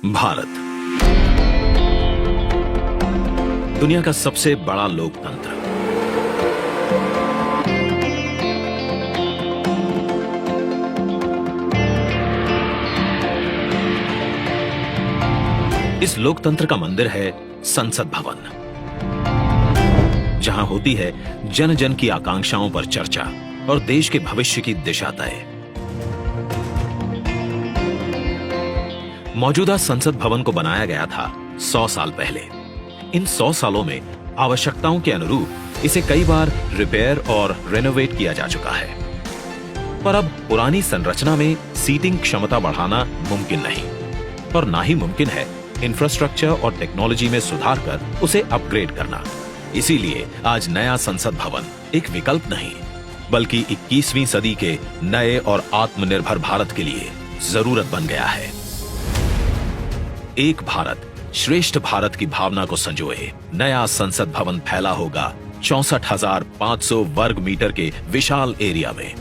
भारत दुनिया का सबसे बड़ा लोकतंत्र। इस लोकतंत्र का मंदिर है संसद भवन, जहां होती है जन जन की आकांक्षाओं पर चर्चा और देश के भविष्य की दिशा तय। मौजूदा संसद भवन को बनाया गया था 100 साल पहले। इन 100 सालों में आवश्यकताओं के अनुरूप इसे कई बार रिपेयर और रेनोवेट किया जा चुका है, पर अब पुरानी संरचना में सीटिंग क्षमता बढ़ाना मुमकिन नहीं और ना ही मुमकिन है इंफ्रास्ट्रक्चर और टेक्नोलॉजी में सुधार कर उसे अपग्रेड करना। इसीलिए आज नया संसद भवन एक विकल्प नहीं, बल्कि 21वीं सदी के नए और आत्मनिर्भर भारत के लिए जरूरत बन गया है। एक भारत श्रेष्ठ भारत की भावना को संजोए नया संसद भवन फैला होगा 64,500 वर्ग मीटर के विशाल एरिया में,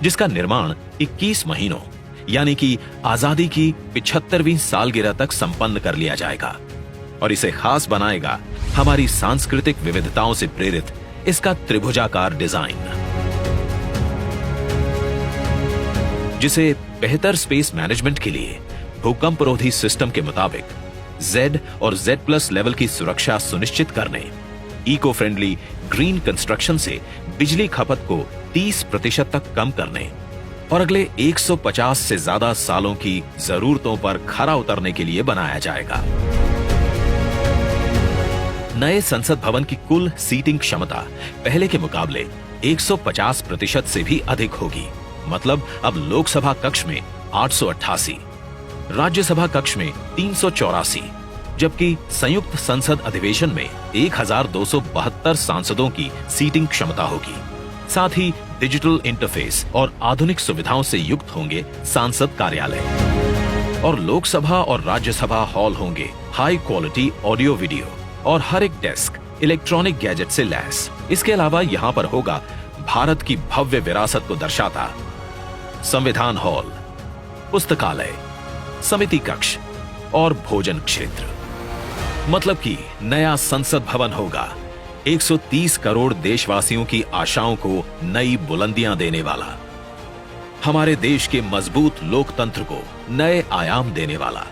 जिसका निर्माण 21 महीनों यानी कि आजादी की 75वीं सालगिरह तक संपन्न कर लिया जाएगा। और इसे खास बनाएगा हमारी सांस्कृतिक विविधताओं से प्रेरित इसका त्रिभुजाकार डिजाइन, जिसे बेहतर स्पेस मैनेजमेंट के लिए भूकंपरोधी सिस्टम के मुताबिक Z और Z+ लेवल की सुरक्षा सुनिश्चित करने, इको फ्रेंडली ग्रीन कंस्ट्रक्शन से बिजली खपत को 30% तक कम करने और अगले 150 से ज्यादा सालों की जरूरतों पर खरा उतरने के लिए बनाया जाएगा। नए संसद भवन की कुल सीटिंग क्षमता पहले के मुकाबले 150% से भी अधिक होगी। मतलब अब लोकसभा कक्ष में 888, राज्यसभा कक्ष में 384, जबकि संयुक्त संसद अधिवेशन में 1272 सांसदों की सीटिंग क्षमता होगी। साथ ही डिजिटल इंटरफेस और आधुनिक सुविधाओं से युक्त होंगे सांसद कार्यालय और लोकसभा और राज्यसभा हॉल होंगे हाई क्वालिटी ऑडियो वीडियो और हर एक डेस्क इलेक्ट्रॉनिक गैजेट से लैस। इसके अलावा यहाँ पर होगा भारत की भव्य विरासत को दर्शाता संविधान हॉल, पुस्तकालय, समिति कक्ष और भोजन क्षेत्र। मतलब कि नया संसद भवन होगा 130 करोड़ देशवासियों की आशाओं को नई बुलंदियां देने वाला, हमारे देश के मजबूत लोकतंत्र को नए आयाम देने वाला,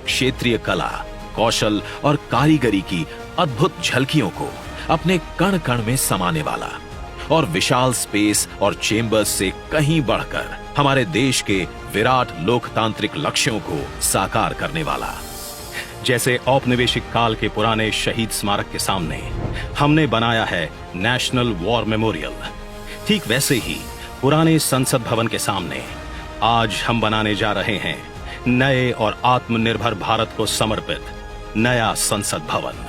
क्षेत्रीय कला, कौशल और कारीगरी की अद्भुत झलकियों को अपने कण कण में समाने वाला और विशाल स्पेस और चेंबर्स से कहीं बढ़कर हमारे देश के विराट लोकतांत्रिक लक्ष्यों को साकार करने वाला। जैसे औपनिवेशिक काल के पुराने शहीद स्मारक के सामने हमने बनाया है नेशनल वॉर मेमोरियल, ठीक वैसे ही पुराने संसद भवन के सामने आज हम बनाने जा रहे हैं नए और आत्मनिर्भर भारत को समर्पित नया संसद भवन।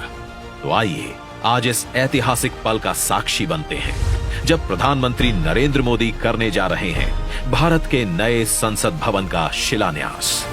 तो आइए आज इस ऐतिहासिक पल का साक्षी बनते हैं, जब प्रधानमंत्री नरेंद्र मोदी करने जा रहे हैं भारत के नए संसद भवन का शिलान्यास।